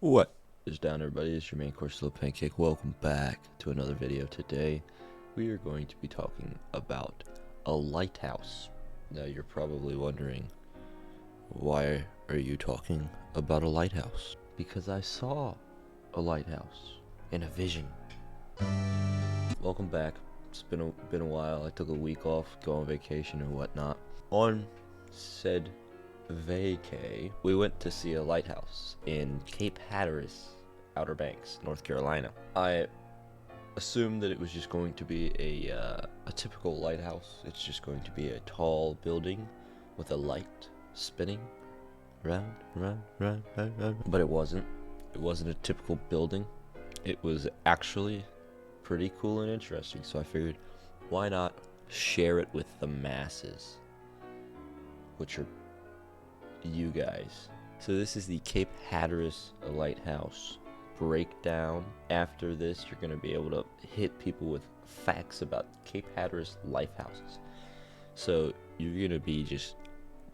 What is down, everybody? It's your main course, little Pancake. Welcome back to another video. Today we are going to be talking about a lighthouse. Now you're probably wondering, why are you talking about a lighthouse? Because I saw a lighthouse in a vision. Welcome back. It's been a while. I took a week off, go on vacation or whatnot. On said vacay, we went to see a lighthouse in Cape Hatteras, Outer Banks, North Carolina. I assumed that it was just going to be a typical lighthouse. It's just going to be a tall building with a light spinning round, round, round, round, round. But it wasn't. It wasn't a typical building. It was actually pretty cool and interesting. So I figured, why not share it with the masses, which are you guys. So this is the Cape Hatteras Lighthouse breakdown. After this, you're going to be able to hit people with facts about Cape Hatteras lighthouses. So you're going to be just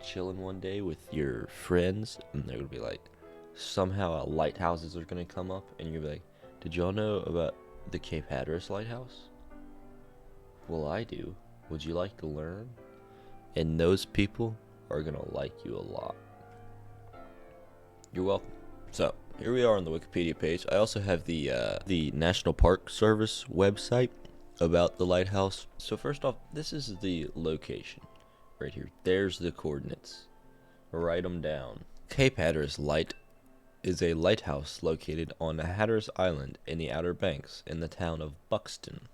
chilling one day with your friends, and they're going to be like, somehow lighthouses are going to come up, and you're going to be like, did y'all know about the Cape Hatteras Lighthouse? Well, I do. Would you like to learn? And those people are going to like you a lot. You're welcome. So, here we are on the Wikipedia page. I also have the National Park Service website about the lighthouse. So first off, this is the location right here. There's the coordinates. Write them down. Cape Hatteras Light is a lighthouse located on Hatteras Island in the Outer Banks in the town of Buxton,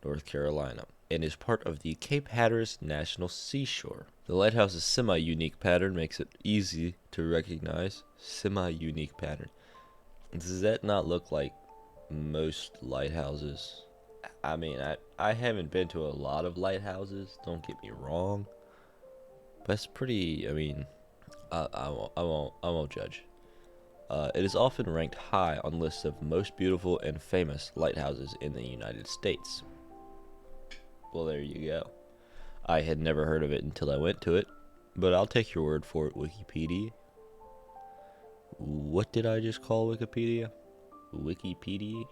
North Carolina, and is part of the Cape Hatteras National Seashore. The lighthouse's semi-unique pattern makes it easy to recognize. Semi-unique pattern. Does that not look like most lighthouses? I mean, I haven't been to a lot of lighthouses, don't get me wrong. But it's pretty, I mean, I won't judge. It is often ranked high on lists of most beautiful and famous lighthouses in the United States. Well, there you go. I had never heard of it until I went to it, but I'll take your word for it, Wikipedia. What did I just call Wikipedia? Wikipedia?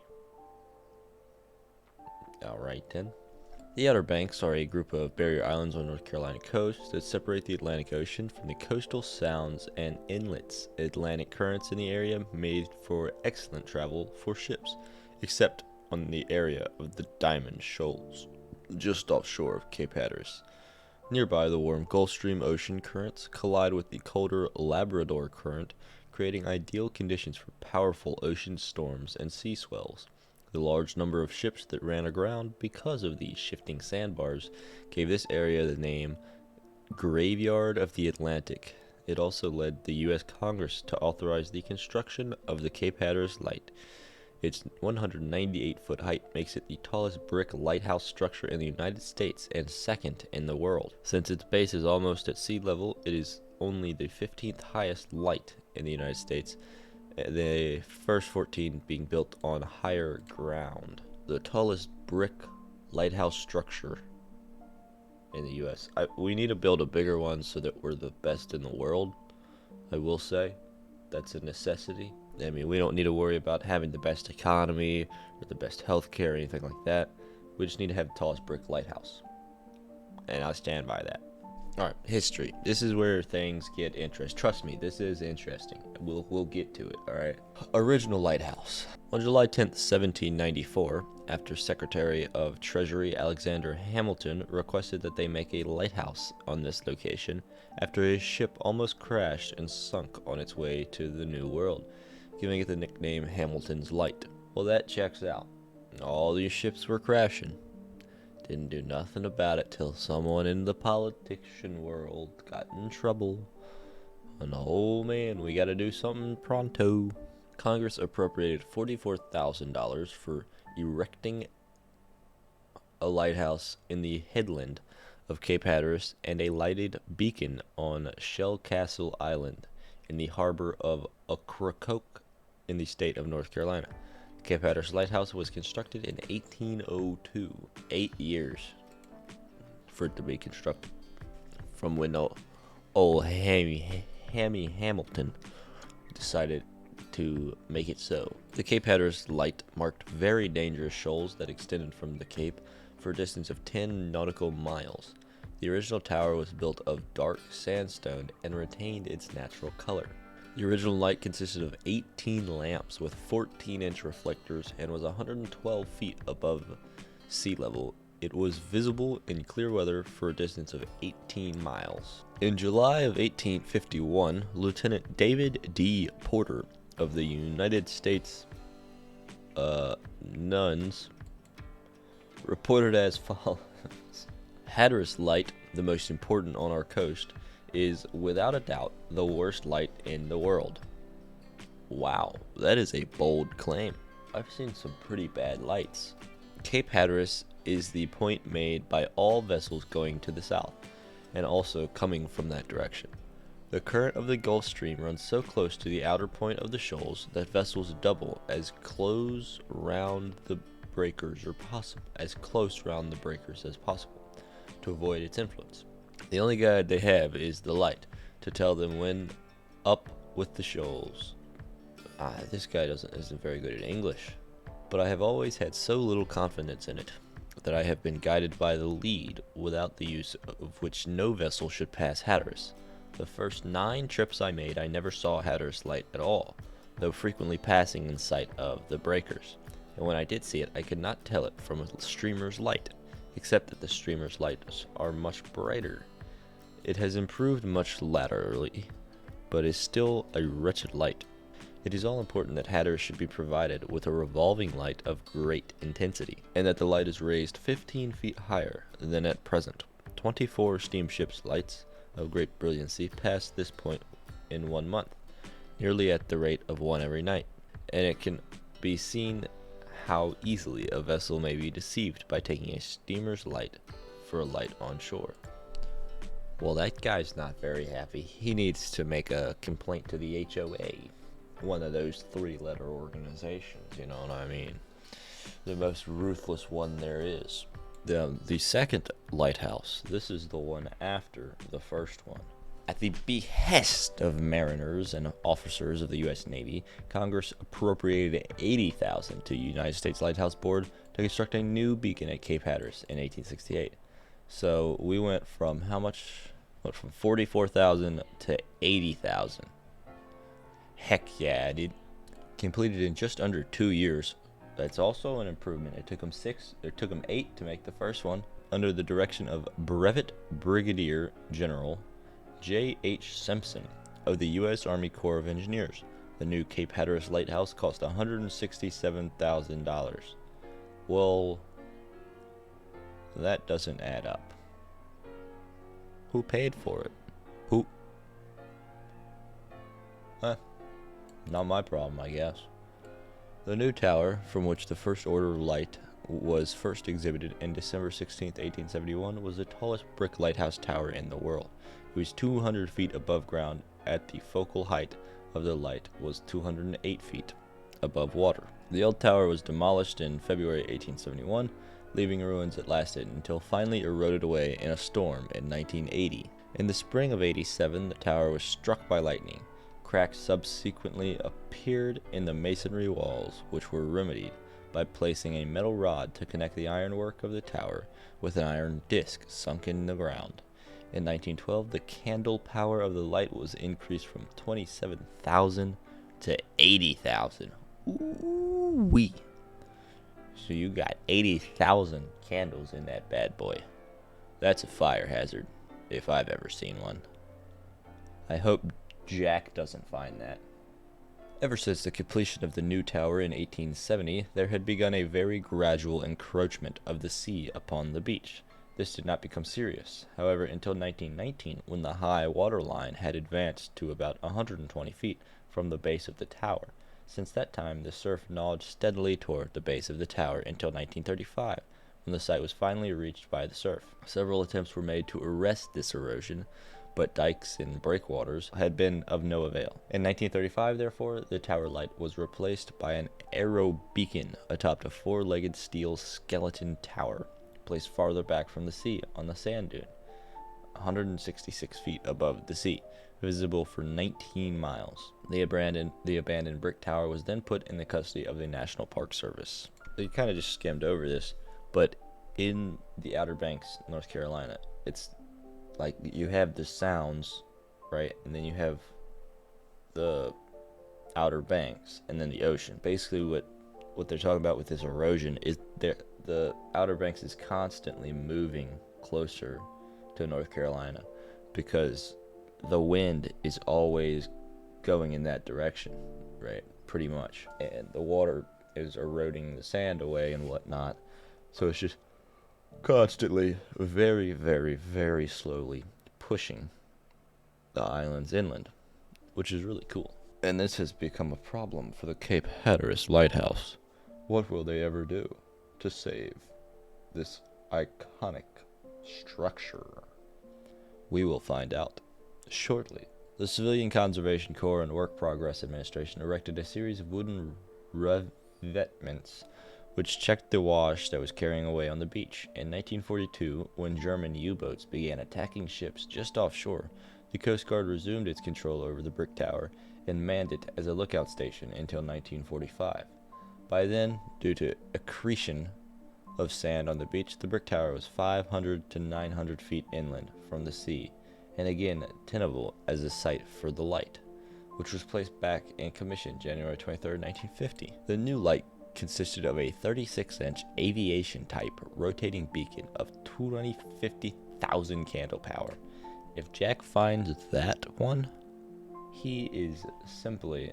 Alright then. The Outer Banks are a group of barrier islands on North Carolina coast that separate the Atlantic Ocean from the coastal sounds and inlets. Atlantic currents in the area made for excellent travel for ships, except on the area of the Diamond Shoals, just offshore of Cape Hatteras. Nearby, the warm Gulf Stream ocean currents collide with the colder Labrador current, creating ideal conditions for powerful ocean storms and sea swells. The large number of ships that ran aground because of the shifting sandbars gave this area the name Graveyard of the Atlantic. It also led the U.S. Congress to authorize the construction of the Cape Hatteras Light. Its 198-foot height makes it the tallest brick lighthouse structure in the United States and second in the world. Since its base is almost at sea level, it is only the 15th highest light in the United States, the first 14 being built on higher ground. The tallest brick lighthouse structure in the U.S. We need to build a bigger one so that we're the best in the world, I will say. That's a necessity. I mean, we don't need to worry about having the best economy or the best healthcare or anything like that. We just need to have the tallest brick lighthouse. And I stand by that. Alright, history. This is where things get interesting. Trust me, this is interesting. We'll get to it, alright? Original lighthouse. On July 10th, 1794, after Secretary of Treasury Alexander Hamilton requested that they make a lighthouse on this location after his ship almost crashed and sunk on its way to the New World, giving it the nickname Hamilton's Light. Well, that checks out. All these ships were crashing. Didn't do nothing about it till someone in the politician world got in trouble. And oh man, we gotta do something pronto. Congress appropriated $44,000 for erecting a lighthouse in the headland of Cape Hatteras and a lighted beacon on Shell Castle Island in the harbor of Ocracoke in the state of North Carolina. Cape Hatteras Lighthouse was constructed in 1802. 8 years for it to be constructed. From when old Hammy Hamilton decided to make it so. The Cape Hatteras Light marked very dangerous shoals that extended from the Cape for a distance of 10 nautical miles. The original tower was built of dark sandstone and retained its natural color. The original light consisted of 18 lamps with 14-inch reflectors and was 112 feet above sea level. It was visible in clear weather for a distance of 18 miles. In July of 1851, Lieutenant David D. Porter of the United States Nuns reported as follows. Hatteras Light, the most important on our coast, is without a doubt the worst light in the world. Wow, that is a bold claim. I've seen some pretty bad lights. Cape Hatteras is the point made by all vessels going to the south, and also coming from that direction. The current of the Gulf Stream runs so close to the outer point of the shoals that vessels double as close round the breakers as possible to avoid its influence. The only guide they have is the light to tell them when up with the shoals. This guy isn't very good at English, but I have always had so little confidence in it that I have been guided by the lead, without the use of which no vessel should pass Hatteras. The first 9 trips I made, I never saw Hatteras Light at all, though frequently passing in sight of the breakers, and when I did see it, I could not tell it from a streamer's light, except that the streamer's lights are much brighter. It has improved much latterly, but is still a wretched light. It is all important that Hatteras should be provided with a revolving light of great intensity, and that the light is raised 15 feet higher than at present. 24 steamships' lights of great brilliancy pass this point in 1 month, nearly at the rate of 1 every night, and it can be seen how easily a vessel may be deceived by taking a steamer's light for a light on shore. Well, that guy's not very happy. He needs to make a complaint to the HOA. One of those 3-letter organizations, you know what I mean? The most ruthless one there is. The second lighthouse, this is the one after the first one. At the behest of mariners and officers of the U.S. Navy, Congress appropriated $80,000 to the United States Lighthouse Board to construct a new beacon at Cape Hatteras in 1868. So we went from how much? From 44,000 to 80,000. Heck yeah, dude. Completed in just under 2 years. That's also an improvement. It took them 8 to make the first one, under the direction of Brevet Brigadier General J.H. Simpson of the U.S. Army Corps of Engineers. The new Cape Hatteras Lighthouse cost $167,000. Well, that doesn't add up. Who paid for it? Who? Not my problem, I guess. The new tower, from which the first order light was first exhibited in December 16, 1871, was the tallest brick lighthouse tower in the world. It was 200 feet above ground. At the focal height of the light was 208 feet above water. The old tower was demolished in February 1871, leaving ruins that lasted until finally eroded away in a storm in 1980. In the spring of 87, the tower was struck by lightning. Cracks subsequently appeared in the masonry walls, which were remedied by placing a metal rod to connect the ironwork of the tower with an iron disc sunk in the ground. In 1912, the candle power of the light was increased from 27,000 to 80,000. Ooh-wee. So you got 80,000 candles in that bad boy. That's a fire hazard, if I've ever seen one. I hope Jack doesn't find that. Ever since the completion of the new tower in 1870, there had begun a very gradual encroachment of the sea upon the beach. This did not become serious, however, until 1919, when the high water line had advanced to about 120 feet from the base of the tower. Since that time, the surf gnawed steadily toward the base of the tower until 1935, when the site was finally reached by the surf. Several attempts were made to arrest this erosion, but dikes and breakwaters had been of no avail. In 1935, therefore, the tower light was replaced by an aero beacon atop a 4-legged steel skeleton tower, placed farther back from the sea on the sand dune, 166 feet above the sea. visible for 19 miles. The abandoned brick tower was then put in the custody of the National Park Service. They kind of just skimmed over this, but in the Outer Banks, North Carolina, it's like you have the sounds, right? And then you have the Outer Banks and then the ocean. Basically what they're talking about with this erosion is the Outer Banks is constantly moving closer to North Carolina because the wind is always going in that direction, right? Pretty much. And the water is eroding the sand away and whatnot. So it's just constantly, very, very, very slowly pushing the islands inland, which is really cool. And this has become a problem for the Cape Hatteras Lighthouse. What will they ever do to save this iconic structure? We will find out shortly. The Civilian Conservation Corps and Work Progress Administration erected a series of wooden revetments which checked the wash that was carrying away on the beach. In 1942, when German U-boats began attacking ships just offshore, the Coast Guard resumed its control over the brick tower and manned it as a lookout station until 1945. By then, due to accretion of sand on the beach, the brick tower was 500 to 900 feet inland from the sea, and again tenable as a site for the light, which was placed back in commission January 23, 1950. The new light consisted of a 36-inch aviation-type rotating beacon of 250,000 candle power. If Jack finds that one, he is simply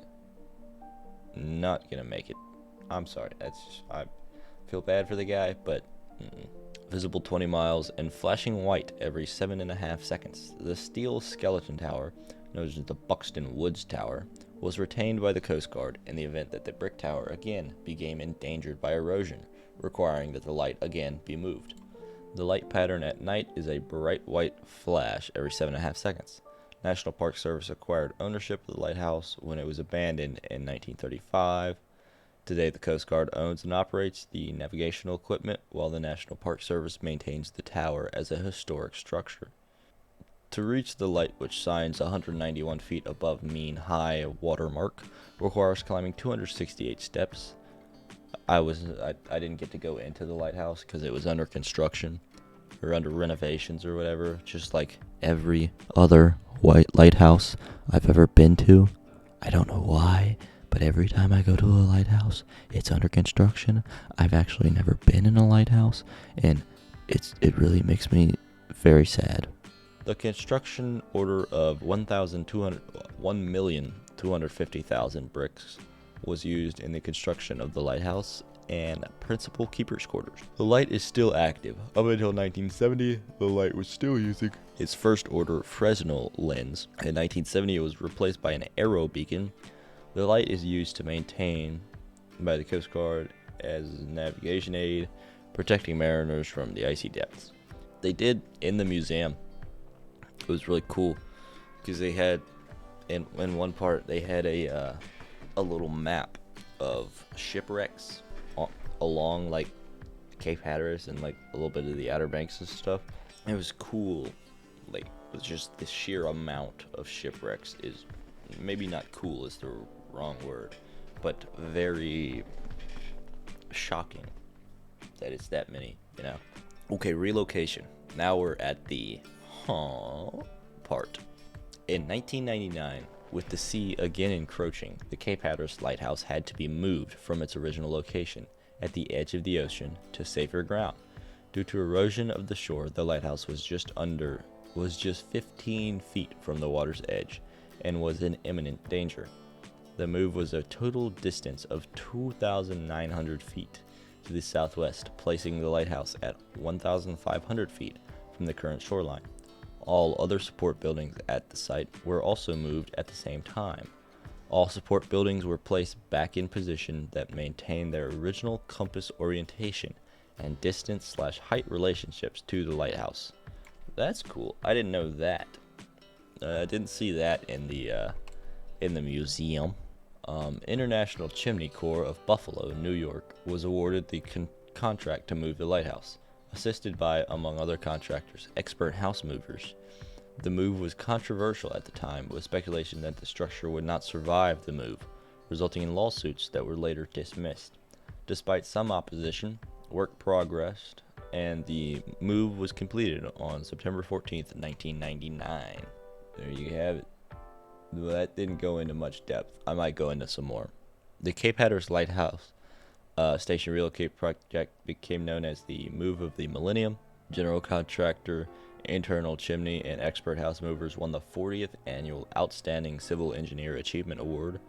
not gonna make it. I'm sorry. I feel bad for the guy, but visible 20 miles and flashing white every 7.5 seconds. The steel skeleton tower, known as the Buxton Woods Tower, was retained by the Coast Guard in the event that the brick tower again became endangered by erosion, requiring that the light again be moved. The light pattern at night is a bright white flash every 7.5 seconds. National Park Service acquired ownership of the lighthouse when it was abandoned in 1935. Today, the Coast Guard owns and operates the navigational equipment, while the National Park Service maintains the tower as a historic structure. To reach the light, which shines 191 feet above mean high water mark, requires climbing 268 steps. I didn't get to go into the lighthouse because it was under construction or under renovations or whatever, just like every other white lighthouse I've ever been to. I don't know why, but every time I go to a lighthouse, it's under construction. I've actually never been in a lighthouse, and it really makes me very sad. The construction order of 1,250,000 bricks was used in the construction of the lighthouse and principal keeper's quarters. The light is still active. Up until 1970, the light was still using its first order Fresnel lens. In 1970, it was replaced by an arrow beacon. The light is used to maintain by the Coast Guard as a navigation aid, protecting mariners from the icy depths. They did in the museum. It was really cool because they had in one part they had a little map of shipwrecks along like Cape Hatteras and like a little bit of the Outer Banks and stuff. It was cool. Like it was just the sheer amount of shipwrecks is maybe not cool is the wrong word, but very shocking that it's that many, you know. Okay, relocation. Now we're at the part. In 1999, with the sea again encroaching, the Cape Hatteras Lighthouse had to be moved from its original location at the edge of the ocean to safer ground. Due to erosion of the shore, the lighthouse was just 15 feet from the water's edge and was in imminent danger. The move was a total distance of 2,900 feet to the southwest, placing the lighthouse at 1,500 feet from the current shoreline. All other support buildings at the site were also moved at the same time. All support buildings were placed back in position that maintained their original compass orientation and distance/height relationships to the lighthouse. That's cool. I didn't know that. I didn't see that in the museum. International Chimney Corps of Buffalo, New York, was awarded the contract to move the lighthouse, assisted by, among other contractors, expert house movers. The move was controversial at the time, with speculation that the structure would not survive the move, resulting in lawsuits that were later dismissed. Despite some opposition, work progressed, and the move was completed on September 14th, 1999. There you have it. Well, that didn't go into much depth. I might go into some more. The Cape Hatteras Lighthouse station relocate project became known as the Move of the Millennium. General contractor, internal chimney, and expert house movers won the 40th annual Outstanding Civil Engineer Achievement Award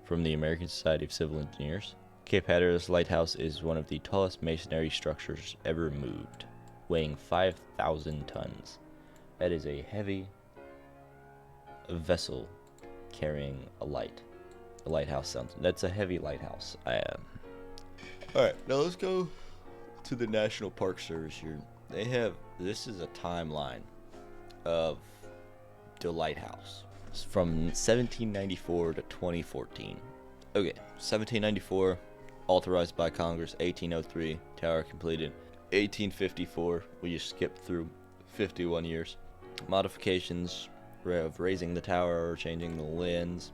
from the American Society of Civil Engineers. Cape Hatteras Lighthouse is one of the tallest masonry structures ever moved, weighing 5,000 tons. That is a heavy vessel carrying a light. A lighthouse sounds. That's a heavy lighthouse. Alright, now let's go to the National Park Service here. This is a timeline of the lighthouse. It's from 1794 to 2014. Okay, 1794, authorized by Congress. 1803, tower completed. 1854, we just skipped through 51 years. Modifications of raising the tower or changing the lens.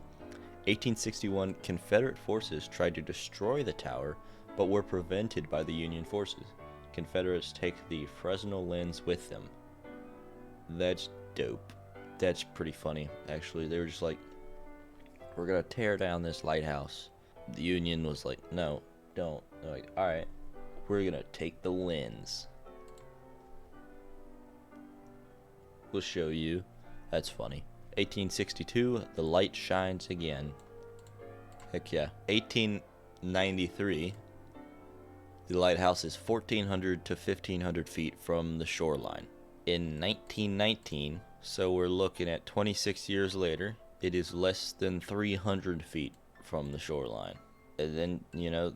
1861, Confederate forces tried to destroy the tower, but were prevented by the Union forces. Confederates take the Fresnel lens with them. That's dope. That's pretty funny, actually. They were just like, we're gonna tear down this lighthouse. The Union was like, no, don't. They're like, alright, we're gonna take the lens. We'll show you. That's funny. 1862, the light shines again. Heck yeah. 1893, the lighthouse is 1,400 to 1,500 feet from the shoreline. In 1919, so we're looking at 26 years later, it is less than 300 feet from the shoreline. And then,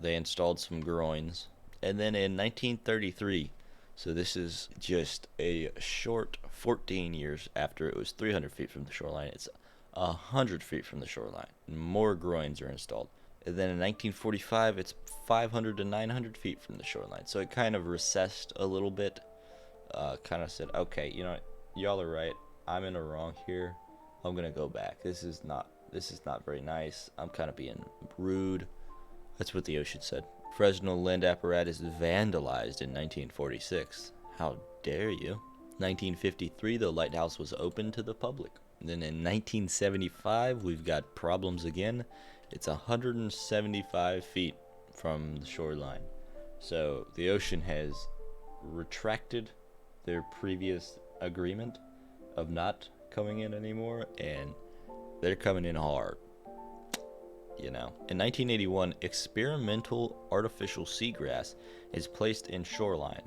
they installed some groins. And then in 1933, so this is just a short 14 years after it was 300 feet from the shoreline, it's 100 feet from the shoreline. More groins are installed. And then in 1945, it's 500 to 900 feet from the shoreline. So it kind of recessed a little bit. Kind of said, okay, y'all are right. I'm in the wrong here. I'm gonna go back. This is not very nice. I'm kind of being rude. That's what the ocean said. Fresnel lens apparatus vandalized in 1946. How dare you? 1953, the lighthouse was opened to the public. Then in 1975, we've got problems again. It's 175 feet from the shoreline. So the ocean has retracted their previous agreement of not coming in anymore, and they're coming in hard. In 1981, experimental artificial seagrass is placed in shoreline.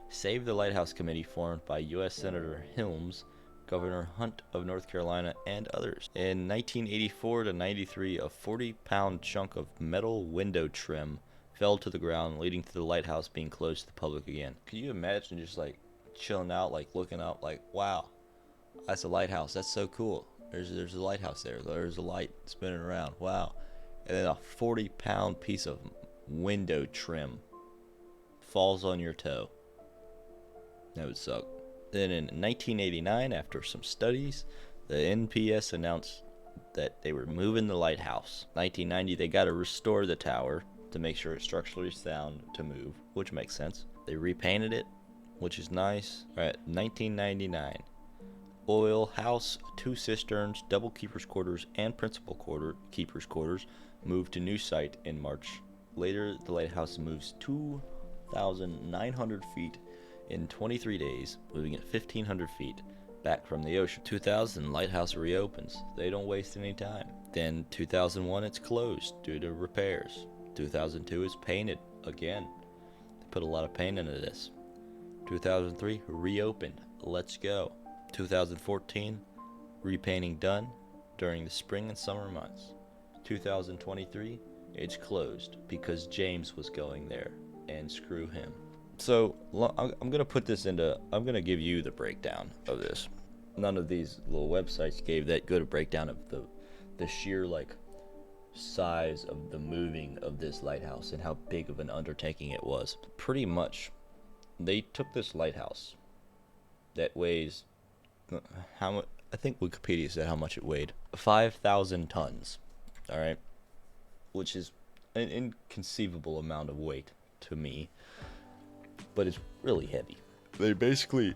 Save the Lighthouse Committee formed by U.S. Senator Helms, Governor Hunt of North Carolina, and others. In 1984 to 93, a 40-pound chunk of metal window trim fell to the ground, leading to the lighthouse being closed to the public again. Could you imagine just chilling out, looking out, wow, that's a lighthouse. That's so cool. There's a lighthouse there. There's a light spinning around. Wow. And then a 40-pound piece of window trim falls on your toe. That would suck. Then in 1989, after some studies, the NPS announced that they were moving the lighthouse. 1990, they got to restore the tower to make sure it's structurally sound to move, which makes sense. They repainted it, which is nice. All right, 1999. Oil house, 2 cisterns, double keeper's quarters, and principal keeper's quarters moved to new site in March. Later, the lighthouse moves 2,900 feet in 23 days, moving at 1,500 feet back from the ocean. 2000, lighthouse reopens. They don't waste any time. Then 2001, it's closed due to repairs. 2002 is painted again. They put a lot of paint into this. 2003, reopened. Let's go. 2014, repainting done during the spring and summer months. 2023, it's closed because James was going there, and screw him. So I'm gonna give you the breakdown of this. None of these little websites gave that good a breakdown of the sheer size of the moving of this lighthouse and how big of an undertaking it was. Pretty much, they took this lighthouse that weighs how much? I think Wikipedia said how much it weighed. 5,000 tons. All right, which is an inconceivable amount of weight to me, but it's really heavy. They basically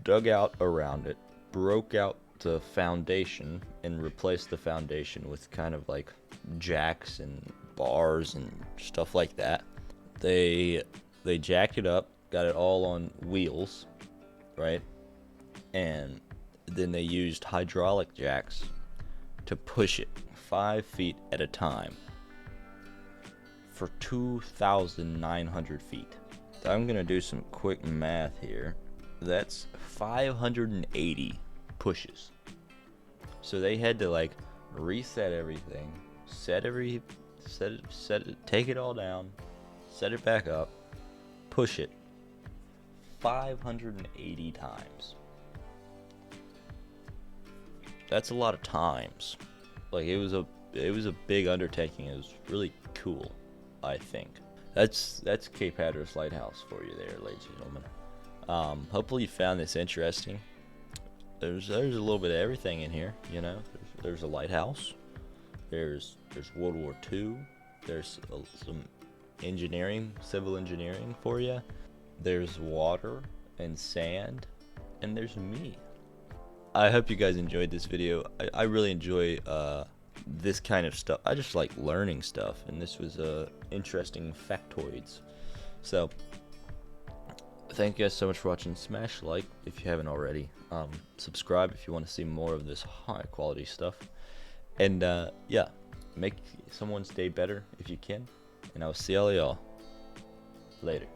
dug out around it, broke out the foundation, and replaced the foundation with kind of like jacks and bars and stuff like that. They jacked it up, got it all on wheels, right? And then they used hydraulic jacks to push it 5 feet at a time for 2,900 feet. I'm gonna do some quick math here. That's 580 pushes. So they had to like reset everything, take it all down, set it back up, push it 580 times. That's a lot of times. Like it was a big undertaking. It was really cool, I think. That's Cape Hatteras Lighthouse for you there, ladies and gentlemen. Hopefully you found this interesting. There's a little bit of everything in here, you know. There's a lighthouse. There's World War II. There's some engineering, civil engineering for you. There's water and sand, and there's me. I hope you guys enjoyed this video. I really enjoy this kind of stuff. I just like learning stuff, and this was interesting factoids. So thank you guys so much for watching. Smash like if you haven't already. Subscribe if you want to see more of this high quality stuff. And yeah, make someone's day better if you can. And I'll see all y'all later.